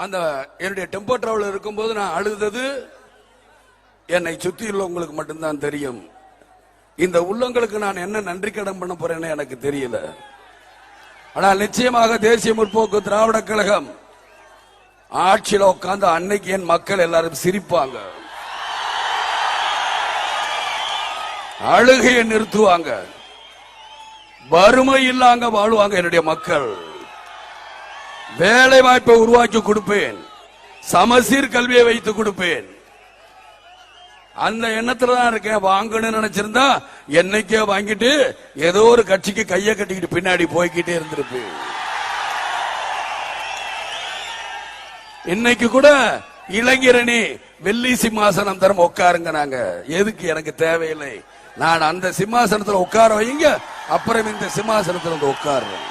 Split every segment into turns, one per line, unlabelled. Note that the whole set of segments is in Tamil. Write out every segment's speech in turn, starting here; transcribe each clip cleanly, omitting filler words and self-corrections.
அந்த என்னுடைய டெம்போ டிராவல் இருக்கும்போது நான் அழுதது என்னை சுற்றியுள்ள உங்களுக்கு மட்டும்தான் தெரியும். இந்த உள்ளங்களுக்கு நான் என்ன நன்றி கடன் பண்ண போறேன்னு எனக்கு தெரியல. ஆனால் நிச்சயமாக தேசிய முற்போக்கு திராவிட கழகம் ஆட்சியில் உட்கார்ந்து அன்னைக்கு என் மக்கள் எல்லாரும் சிரிப்பாங்க, அழுகையை நிறுத்துவாங்க, வறுமை இல்லாங்க வாழ்வாங்க என்னுடைய மக்கள். வேலை வாய்ப்பை உருவாக்கி கொடுப்பேன், சமசீர் கல்வியை வைத்து கொடுப்பேன். அந்த எண்ணத்துல தான் இருக்கேன். வாங்கணும்னு நினைச்சிருந்தா என்னைக்கே வாங்கிட்டு ஏதோ ஒரு கட்சிக்கு கையை கட்டிக்கிட்டு பின்னாடி போய்கிட்டே இருந்திருப்பேன். இன்னைக்கு கூட இளைஞரணி வெள்ளி சிம்மாசனம் தரம் உட்காருங்க. நாங்க எதுக்கு, எனக்கு தேவையில்லை. நான் அந்த சிம்மாசனத்துல உட்கார வைங்க, அப்புறம் இந்த சிம்மாசனத்துல வந்து உட்காருறேன்.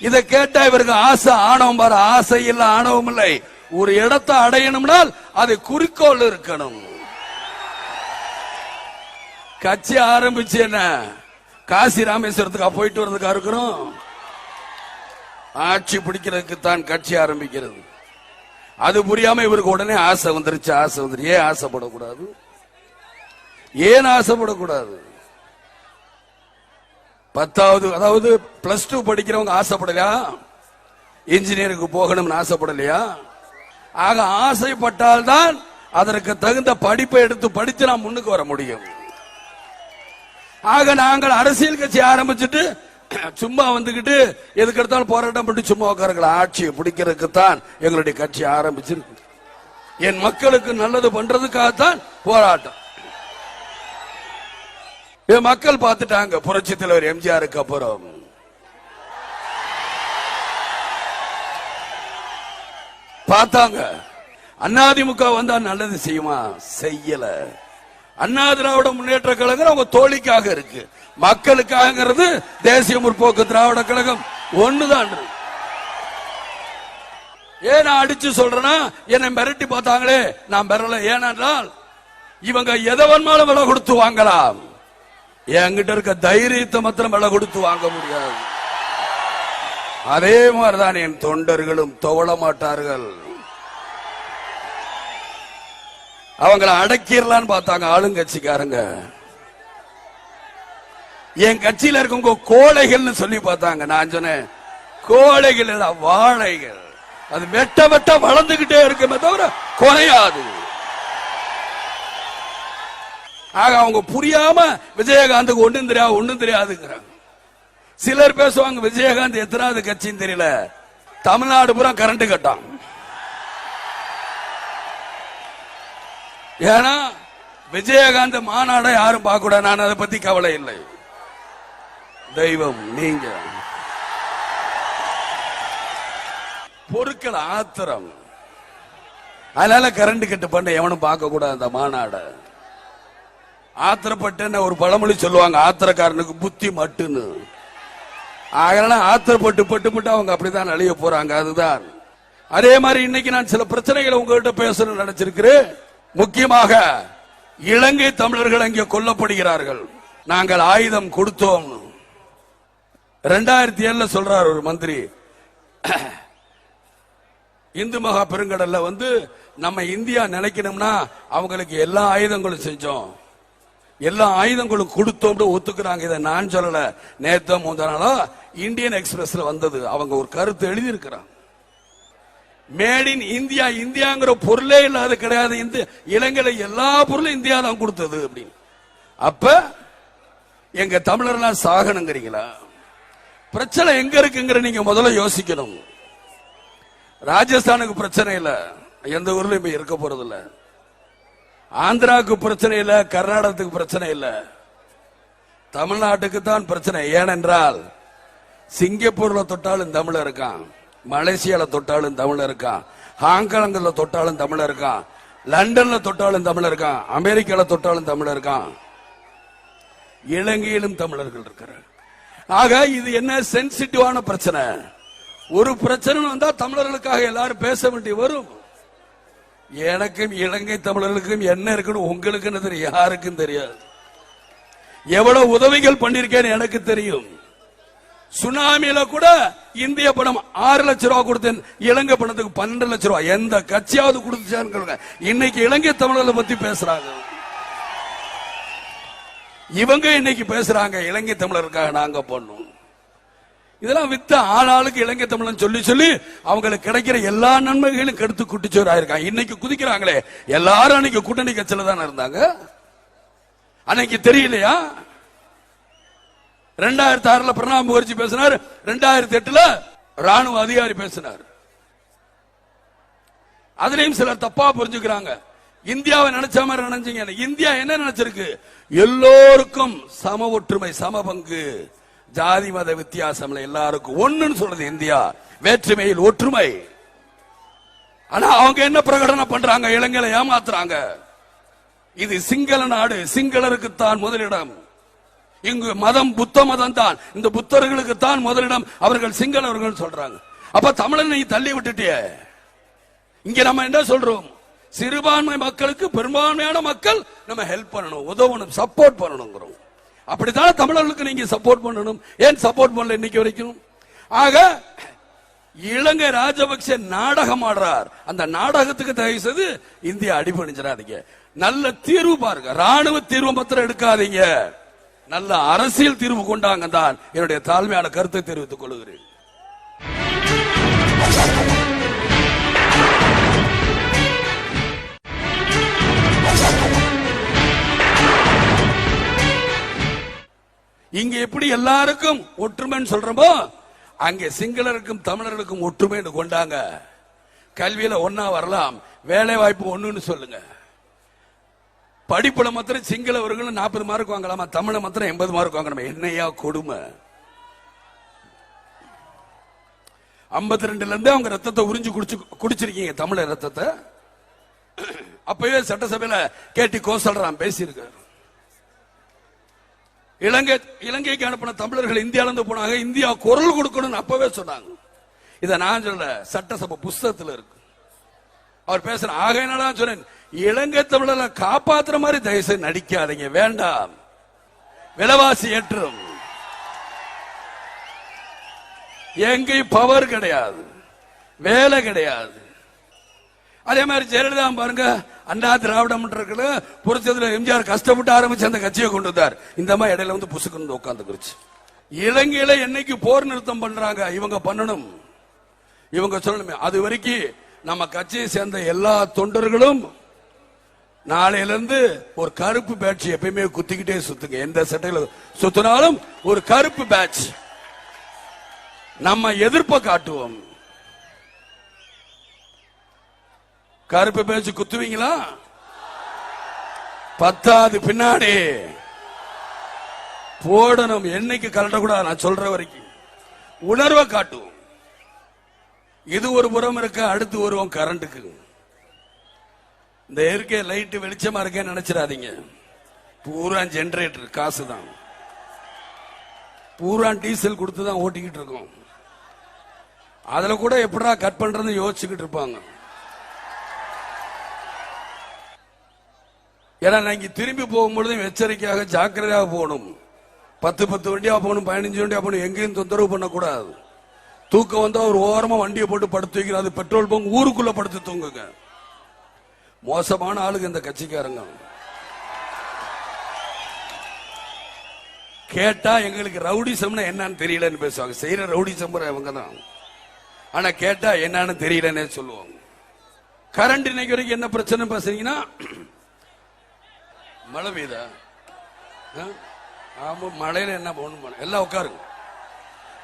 இதை கேட்டா இவருக்கு ஆசை ஆணவம் பாரு. ஆசை இல்ல, ஆணவம் இல்லை. ஒரு இடத்தை அடையணும்னால் அது குறிக்கோள் இருக்கணும். கட்சி ஆரம்பிச்சு என்ன காசி ராமேஸ்வரத்துக்கு போயிட்டு வரதுக்கா இருக்கிறோம்? ஆட்சி பிடிக்கிறதுக்கு தான் கட்சி ஆரம்பிக்கிறது. அது புரியாம இவருக்கு உடனே ஆசை வந்துருச்சு. ஆசை வந்துரு. ஏன் ஆசைப்படக்கூடாது? ஏன் ஆசைப்படக்கூடாது? 10வது அதாவது +2 படிக்கிறவங்க ஆசைப்படலையா? இன்ஜினியருக்கு போகணும்னு ஆசைப்படலையா? ஆக ஆசைப்பட்டால்தான் அதற்கு தகுந்த படிப்பை எடுத்து படித்து நாம் முன்னுக்கு வர முடியும். ஆக நாங்கள் அரசியல் கட்சி ஆரம்பிச்சுட்டு சும்மா வந்துகிட்டு எதுக்கு எடுத்தாலும் போராட்டம் பண்ணி சும்மா உட்காருங்களா? ஆட்சியை பிடிக்கிறதுக்கு தான் எங்களுடைய கட்சி ஆரம்பிச்சிருக்கு. என் மக்களுக்கு நல்லது பண்றதுக்காகத்தான் போராட்டம். மக்கள் பார்த்துட்டாங்க. புரட்சி தலைவர் எம்ஜிஆருக்கு அப்புறம் பார்த்தாங்க. அதிமுக வந்தா நல்லது செய்யுமா? செய்யல. அண்ணா திராவிட முன்னேற்ற கழகம் அவங்க தோழிக்காக இருக்கு, மக்களுக்காக தேசிய முற்போக்கு திராவிட கழகம் ஒண்ணுதான். ஏன் நான் அடிச்சு சொல்றேன்னா, என்னை மிரட்டி பார்த்தாங்களே, நான் பெறல. ஏனென்றால் இவங்க எதை வேணாலும் விலை கொடுத்து வாங்கலாம், என்கிட்ட இருக்க தைரியத்தை மாத்திரம் விலை கொடுத்து வாங்க முடியாது. அதே மாதிரிதான் என் தொண்டர்களும் துவள மாட்டார்கள். அவங்களை அடக்கிடலான்னு பார்த்தாங்க ஆளுங்கட்சிக்காரங்க. என் கட்சியில இருக்கவங்க கோழைகள் சொல்லி பார்த்தாங்க. நான் சொன்னேன், கோழைகள் வாழைகள். அது வெட்ட வெட்ட வளர்ந்துகிட்டே இருக்குமே தவிர குறையாது. ஆக அவங்க புரியாம விஜயகாந்துக்கு ஒண்ணும் தெரியாதுங்கிறாங்க. சிலர் பேசுவாங்க, விஜயகாந்த் எத்தனாவது கட்சின்னு தெரியல, தமிழ்நாடு பூரா கரண்ட் கட்டான். ஏன்னா விஜயகாந்த் மாநாட யாரும் பார்க்க கூடாது. நான் அதை பத்தி கவலை இல்லை. தெய்வம் நீங்க பொருட்கள் ஆத்திரம், அதனால கரண்ட் கட்டு பண்ண எவனும் பார்க்க கூடாது அந்த மாநாட. ஆத்திரப்பட்டு ஒரு பழமொழி சொல்லுவாங்க, ஆத்திரக்காரனுக்கு புத்தி மட்டுன்னு. அதனால ஆத்திரப்பட்டு பட்டு அவங்க அப்படிதான் அழிய போறாங்க. அதுதான். அதே மாதிரி இன்னைக்கு நான் சில பிரச்சனைகளை உங்ககிட்ட பேசணும்னு நினைச்சிருக்கிறேன். முக்கியமாக இலங்கை தமிழர்கள் அங்கே கொல்லப்படுகிறார்கள். நாங்கள் ஆயுதம் கொடுத்தோம். 2007 சொல்றார் ஒரு மந்திரி, இந்து மகா பெருங்கடல்ல நம்ம இந்தியா நினைக்கணும்னா அவங்களுக்கு எல்லா ஆயுதங்களும் செஞ்சோம், எல்லா ஆயுதங்களும் கொடுத்தோம் ஒத்துக்கிறாங்க. இதை நான் சொல்லல, நேத்து முந்தா இந்தியன் எக்ஸ்பிரஸ்ல வந்தது. அவங்க ஒரு கருத்து எழுதி இருக்கிறாங்க. மேட் இன் இந்தியா, இந்தியாங்கிற பொருளே இல்லாத கிடையாது. இலங்கையில எல்லா பொருளும் இந்தியா தான் கொடுத்தது அப்படின்னு. அப்ப எங்க தமிழர்லாம் சாகணுங்கிறீங்களா? பிரச்சனை எங்க இருக்குங்கிற நீங்க முதல்ல யோசிக்கணும். ராஜஸ்தானுக்கு பிரச்சனை இல்ல, எந்த ஊர்லயும் இருக்க போறது இல்ல. ஆந்திராவுக்கு பிரச்சனை இல்ல, கர்நாடகத்துக்கு பிரச்சனை இல்ல, தமிழ்நாட்டுக்கு தான் பிரச்சனை. ஏனென்றால் சிங்கப்பூர்ல தொட்டாலும் தமிழ் இருக்கான், மலேசியால தொட்டாலும் தமிழ் இருக்கான், ஹாங்காங்ல தொட்டாலும் தமிழ் இருக்கான், லண்டன்ல தொட்டாலும் தமிழ் இருக்கான், அமெரிக்கால தொட்டாலும் தமிழ் இருக்கான், இலங்கையிலும் தமிழர்கள் இருக்கிறார். ஆக இது என்ன சென்சிட்டிவான பிரச்சனை. ஒரு பிரச்சனை வந்தா தமிழர்களுக்காக எல்லாரும் பேச வேண்டி வரும். எனக்கும் இலங்கை தமிழர்களுக்கும் என்ன இருக்குன்னு உங்களுக்கு என்ன தெரியும்? யாருக்கும் தெரியாது. எவ்வளவு உதவிகள் பண்ணிருக்கேன்னு எனக்கு தெரியும். சுனாமியில கூட இந்திய பணம் 6 லட்சம் ரூபாய் கொடுத்தேன், இலங்கை பணத்துக்கு 12 லட்சம் ரூபாய். எந்த கட்சியாவது கொடுத்துச்சான்னு இன்னைக்கு இலங்கை தமிழர்களை பத்தி பேசுறாங்க. இவங்க இன்னைக்கு பேசுறாங்க இலங்கை தமிழருக்காக நாங்க பண்ணோம். இதெல்லாம் வித்த ஆளாளுக்கு இலங்கை தமிழன் சொல்லி சொல்லி அவங்களுக்கு கிடைக்கிற எல்லா நன்மைகளும் கெடுத்து குட்டிச்சோர் ஆயிருக்காங்க. இன்னைக்கு குதிக்கிறாங்களே, எல்லாரும் அன்னைக்கு கூட்டணி கட்சியில தானே இருந்தாங்க. அன்னைக்கு தெரியலையா? 2006 பிரணாப் முகர்ஜி பேசினார், 2008 ராணுவ அதிகாரி பேசினார். அதுலயும் சிலர் தப்பா புரிஞ்சுக்கிறாங்க. இந்தியாவை நினைச்ச மாதிரி நினைச்சீங்க. இந்தியா என்ன நினைச்சிருக்கு? எல்லோருக்கும் சம ஒற்றுமை, சம பங்கு, ஜாதி மத வித்தியாசம் எல்லாருக்கும் ஒண்ணுன்னு சொல்றது இந்தியா. வேற்றுமையில் ஒற்றுமை. ஆனா அவங்க என்ன பிரகடனம் பண்றாங்க? இளைஞரை ஏமாத்துறாங்க. இது சிங்கள நாடு, சிங்களருக்கு தான் முதலிடம். இங்கு மதம் புத்த மதம் தான், இந்த புத்தர்களுக்கு தான் முதலிடம், அவர்கள் சிங்களவர்கள் சொல்றாங்க. அப்ப தமிழனை நீ தள்ளி விட்டுட்டிய. இங்க நம்ம என்ன சொல்றோம்? சிறுபான்மை மக்களுக்கு பெரும்பான்மையான மக்கள் நம்ம ஹெல்ப் பண்ணணும், உதவணும், சப்போர்ட் பண்ணணும். அப்படித்தான் தமிழர்களுக்கு நீங்க சப்போர்ட் பண்ணணும். ஏன் சப்போர்ட் பண்ணல இன்னைக்கு வரைக்கும்? ஆக இலங்கை ராஜபக்ச நாடகம் ஆடுறார். அந்த நாடகத்துக்கு தயவு செய்து இந்தியா அடிபணிஞ்சிடாதீங்க. நல்ல தீர்வு பாருங்க. ராணுவ தீர்வு பத்திரம் எடுக்காதீங்க. நல்ல அரசியல் தீர்வு கொண்டாங்க தான் என்னுடைய தாழ்மையான கருத்தை தெரிவித்துக் கொள்கிறேன். இங்க எப்படி எல்லாருக்கும் ஒற்றுமைன்னு சொல்றோமோ, அங்கே சிங்களருக்கும் தமிழர்களுக்கும் ஒற்றுமை கொண்டாங்க. கல்வியில ஒன்னா வரலாம், வேலை வாய்ப்பு ஒண்ணுன்னு சொல்லுங்க. படிப்புல மாத்திரம் சிங்களவர்கள் 40 மார்க் வாங்கலாமா, தமிழ மாத்திரம் 80 மார்க் வாங்கலாமா? என்னையா கொடுமை! 52 இருந்து அவங்க ரத்தத்தை உறிஞ்சு குடிச்சிருக்கீங்க, தமிழர் ரத்தத்தை. அப்பவே சட்டசபையில கேட்டி கோசல்ராம் பேசியிருக்காரு. இலங்கைக்கு அனுப்பின தமிழர்கள் இந்தியால இருந்து போனாங்க, இந்தியா குரல் கொடுக்கணும் அப்பவே சொன்னாங்க. இத நான் சொல்ல, சட்டசபை புஸ்தகத்தில் இருக்கு. அவர் பேசுற ஆகையினால சொன்னேன், இலங்கை தமிழரை காப்பாத்துற மாதிரி தயவுசெய்து நடிக்காதீங்க, வேண்டாம். விலைவாசி ஏற்றம், எங்கேயும் பவர் கிடையாது, வேலை கிடையாது. அதே மாதிரி ஜெயலலிதா பாருங்க, அண்ணா திராவிட முன்னேற்ற புரட்சியில எம்ஜிஆர் கஷ்டப்பட்டு ஆரம்பிச்சு அந்த கட்சியை கொண்டு வந்தார். இந்த மாதிரி இடையில வந்து புசுக்கு உட்கார்ந்துருச்சு. இலங்கையில என்னைக்கு போர் நிறுத்தம் பண்றாங்க, இவங்க பண்ணணும், இவங்க சொல்லணுமே. அது வரைக்கும் நம்ம கட்சியை சேர்ந்த எல்லா தொண்டர்களும் நாளையில இருந்து ஒரு கருப்பு பேட்ச் எப்பயுமே குத்திக்கிட்டே சுத்துங்க. எந்த சட்டையில சுத்தினாலும் ஒரு கருப்பு பேட்ச். நம்ம எதிர்ப்பை காட்டுவோம். கருப்பு பேச்சு குத்துவீங்களா? பத்தாது பின்னாடி போடணும். என்னைக்கு கலட்டக்கூடாது, நான் சொல்ற வரைக்கும் உணர்வை காட்டுவோம். இது ஒரு புறம் இருக்க, அடுத்து வருவோம் கரண்ட்டுக்கு. இந்த இயற்கை லைட் வெளிச்சமா இருக்கேன்னு நினைச்சிடாதீங்க. பூரா ஜெனரேட்டர் காசு தான், பூரா டீசல் கொடுத்துதான் ஓட்டிக்கிட்டு இருக்கோம். அதுல கூட எப்படா கட் பண்றது யோசிச்சுக்கிட்டு இருப்பாங்க. ஏன்னா நீங்க திரும்பி போகும்பொழுது எச்சரிக்கையாக ஜாக்கிரதையாக போகணும். 10 வண்டியா போகணும், 15 வண்டியா போகணும். எங்கேயும் தொந்தரவு பண்ணக்கூடாது. தூக்கம் வந்தா ஒரு ஓரமா வண்டியை போட்டு படுத்து வைக்கணும். அது பெட்ரோல் பங்க் ஊருக்குள்ள படுத்து தூங்குங்க. மோசமான ஆளுங்க இந்த கட்சிக்காரங்க. கேட்டா எங்களுக்கு ரவுடிசம்னா என்னன்னு தெரியலன்னு பேசுவாங்க. செய்யற ரவுடிசம் இவங்க தான். ஆனா கேட்டா என்னன்னு தெரியலன்னு சொல்லுவாங்க. கரண்ட் இன்னைக்கு வரைக்கும் என்ன பிரச்சனை பேசுறீங்கன்னா, மழை பெய்தா? ஆமா, மழையில என்ன போகணும்? எல்லாம் உட்காருங்க.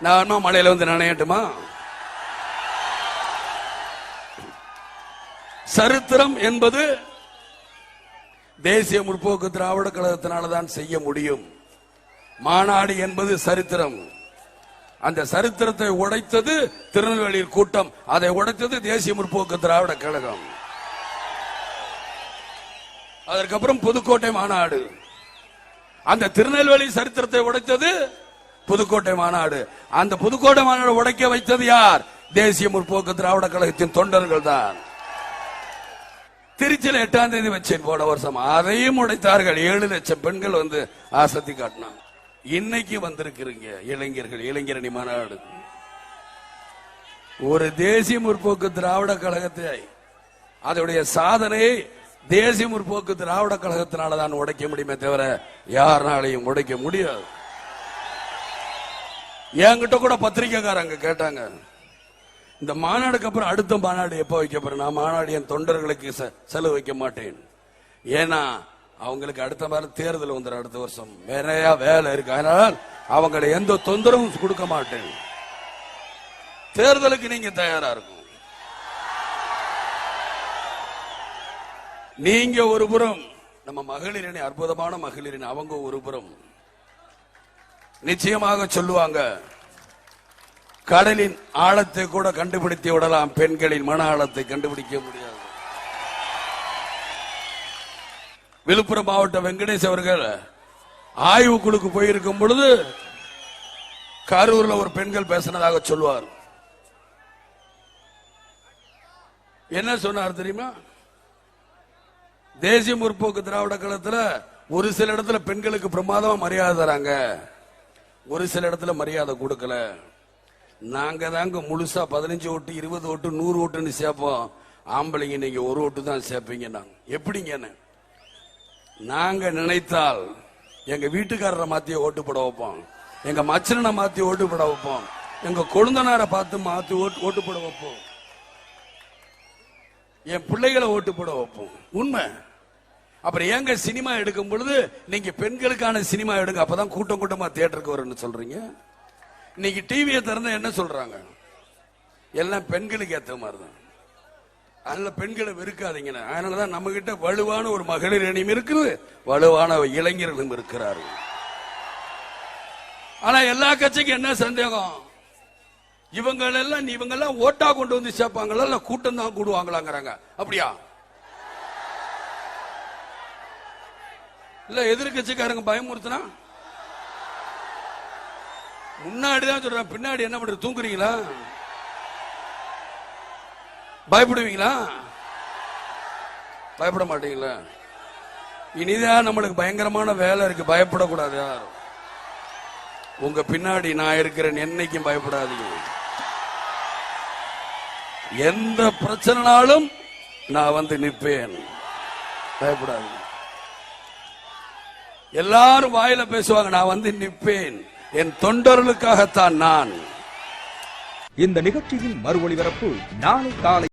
நான் மழையில வந்து நனையட்டுமா? சரித்திரம் என்பது தேசிய முற்போக்கு திராவிட கழகத்தினால்தான் செய்ய முடியும். மாநாடு என்பது சரித்திரம். அந்த சரித்திரத்தை உடைத்தது திருநெல்வேலியில் கூட்டம், அதை உடைத்தது தேசிய முற்போக்கு திராவிட கழகம். அதற்கப்புறம் புதுக்கோட்டை மாநாடு. அந்த திருநெல்வேலி சரித்திரத்தை உடைத்தது புதுக்கோட்டை மாநாடு. அந்த புதுக்கோட்டை மாநாடு உடைக்க வைத்தது யார்? தேசிய முற்போக்கு திராவிட கழகத்தின் தொண்டர்கள் தான். திருச்சியில் 8ஆம் தேதி வச்சேன் போன வருஷம், அதையும் உடைத்தார்கள். 7 லட்சம் பெண்கள் வந்து ஆசத்தி காட்டினாங்க. இன்னைக்கு வந்திருக்கிறீங்க இளைஞர்கள், இளைஞரணி மாநாடு. ஒரு தேசிய முற்போக்கு திராவிட கழகத்தை அதோடைய சாதனையை தேசிய முற்போக்கு திராவிட கழகத்தினாலதான் உடைக்க முடியுமே தவிர யாருனாலையும் உடைக்க முடியாது. என்கிட்ட கூட பத்திரிகைக்காரங்க கேட்டாங்க, இந்த மாநாடுக்கு அப்புறம் அடுத்த மாநாடு எப்ப வைக்க போறேன்? நான் மாநாடு என் தொண்டர்களுக்கு செலவு வைக்க மாட்டேன். ஏன்னா அவங்களுக்கு அடுத்த வாரம் தேர்தல் வந்துடும், அடுத்த வருஷம் நிறைய வேலை இருக்கு. அதனால் அவங்களை எந்த தொந்தரவும் கொடுக்க மாட்டேன். தேர்தலுக்கு நீங்க தயாரா இருக்கும். நீங்க ஒரு புறம், நம்ம மகளிரணி அற்புதமான மகளிரணி, அவங்க ஒரு புறம் நிச்சயமாக சொல்லுவாங்க, கடலின் ஆழத்தை கூட கண்டுபிடித்து விடலாம், பெண்களின் மன ஆழத்தை கண்டுபிடிக்க முடியாது. விழுப்புரம் மாவட்ட வெங்கடேஷ் அவர்கள் ஆய்வு குழுக்கு போயிருக்கும் பொழுது கரூர்ல ஒரு பெண்கள் பேசினதாக சொல்வார். என்ன சொன்னார் தெரியுமா? தேசிய முற்போக்கு திராவிட கழகத்துல ஒரு சில இடத்துல பெண்களுக்கு பிரமாதமா மரியாதை தராங்க, ஒரு சில இடத்துல மரியாதை கொடுக்கல. நாங்க தாங்க முழுசா 15 ஓட்டு 20 ஓட்டு 100 ஓட்டுன்னு சேர்ப்போம், ஆம்பளைங்க நீங்க ஒரு ஓட்டு தான் சேர்ப்பீங்க. நாங்க எப்படிங்க? நாங்க நினைத்தால் எங்க வீட்டுக்காரரை மாத்தி ஓட்டு போட வைப்போம், எங்க மச்சனை மாத்தி ஓட்டு போட வைப்போம், எங்க கொழுந்தனாரை பார்த்து மாத்தி ஓட்டு போட வைப்போம், என் பிள்ளைகளை ஓட்டு போட வைப்போம். உண்மை. அப்புறம் ஏங்க சினிமா எடுக்கும் பொழுது நீங்க பெண்களுக்கான சினிமா எடுங்க, அப்பதான் கூட்டம் கூட்டமா தியேட்டருக்கு வரும்னு சொல்றீங்க. இன்னைக்கு டிவியை திறந்தா என்ன சொல்றாங்க? எல்லாம் பெண்களுக்கு ஏற்ற மாதிரிதான். அதனால பெண்களை வெறுக்காதீங்க. அதனாலதான் நம்ம கிட்ட வலுவான ஒரு மகளிர் அணியும் இருக்குது, வலுவான இளைஞர்களும் இருக்கிறார்கள். ஆனா எல்லா கட்சிக்கும் என்ன சந்தேகம்? இவங்க எல்லாம் ஓட்டா கொண்டு வந்து சேர்ப்பாங்களா இல்ல கூட்டம் தான் கூடுவாங்களாங்கிறாங்க. அப்படியா? இல்ல எதிர்கட்சிக்காரங்க பயமுறுத்தினா முன்னாடிதான் சொல்றேன், பின்னாடி என்ன பண்றது? தூங்குறீங்களா? பயப்படுவீங்களா? பயப்பட மாட்டீங்களா? இனிதான் நம்மளுக்கு பயங்கரமான வேலை இருக்கு, பயப்படக்கூடாது. யாரும் உங்க பின்னாடி நான் இருக்கிறேன், என்னைக்கும் பயப்படாதீங்க. எந்த பிரச்சனைனாலும் நான் வந்து நிற்பேன், பயப்படாதீங்க. எல்லாரும் வாயில பேசுவாங்க, நான் வந்து நிற்பேன், என் தொண்டர்களுக்காகத்தான் நான்.
இந்த நிகழ்ச்சியின் மறு ஒளிபரப்பு நாளை காலை